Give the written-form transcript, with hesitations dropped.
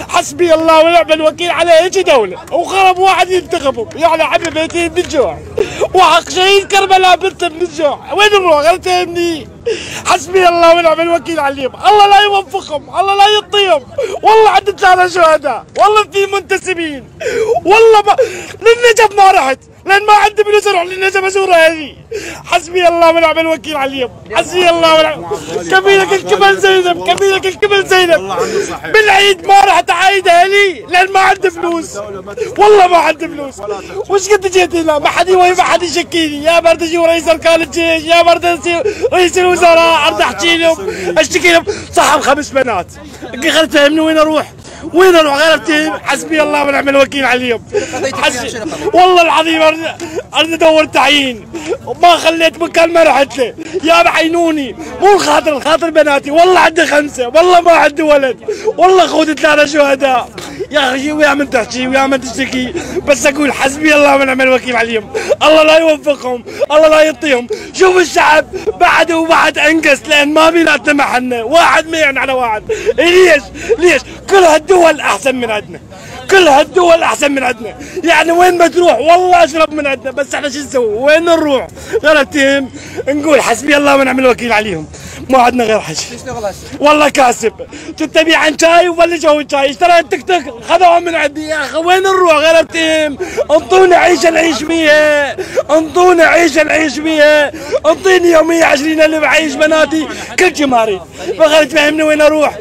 حسبي الله ونعم الوكيل على هيك دولة، وخرب واحد ينتخبهم، يعني عمي بيتين من الجوع، وحق شهيد كربلاء بنته من الجوع، وين نروح؟ غير تهمني. حسبي الله ونعم الوكيل عليهم، الله لا يوفقهم، الله لا يعطيهم، والله عندنا 3 شهداء، والله في منتسبين، والله ما للنجف ما رحت، لان ما عندي فلوس اروح للنجف ازور هذه. حسبي الله ونعم الوكيل عليهم، حسبي الله ونعم. كفيلك الكبل زينب، كفيلك الكبل زينب. بالعيد ما رحت اعيد اهلي لان ما عندي فلوس، والله ما عندي فلوس. وش قد جيت هنا؟ ما حد يشكيني، يا برد اجي رئيس اركان الجيش، يا برد رئيس الوزراء، ارد احكي لهم اشتكي لهم. صاحب 5 بنات، غير تهمني وين اروح؟ وين اروح غير اتهم؟ حسبي الله ونعم الوكيل عليهم. والله العظيم اريد ادور تعيين، ما خليت مكان ما رحت له، يا بعينوني، مو خاطر بناتي، والله عندي 5، والله ما عندي ولد، والله اخوتي 3 شهداء. يا اخي ويا من تحكي ويا من تشتكي، بس اقول حسبي الله ونعم الوكيل عليهم، الله لا يوفقهم، الله لا يعطيهم. شوف الشعب بعد وبعد انقص لان ما بيناتنا محنه، واحد مين على واحد. ليش؟ كل هالدول احسن من عندنا، كل هالدول احسن من عندنا، يعني وين ما تروح والله اشرب من عندنا، بس احنا شو نسوي؟ وين نروح؟ غير اتهم نقول حسبي الله ونعم الوكيل عليهم، ما عندنا غير حكي. والله كاسب، كنت ابيع عن شاي وبلشوا شاي، اشتريت تك تك خذوها من عندي، يا اخي وين نروح غير اتهم؟ انطوني عيشه نعيش فيها، انطوني عيشه نعيش فيها، انطيني يوميه 20,000 اعيش بناتي كل شيء ما اريد، فغير تفهمني وين اروح؟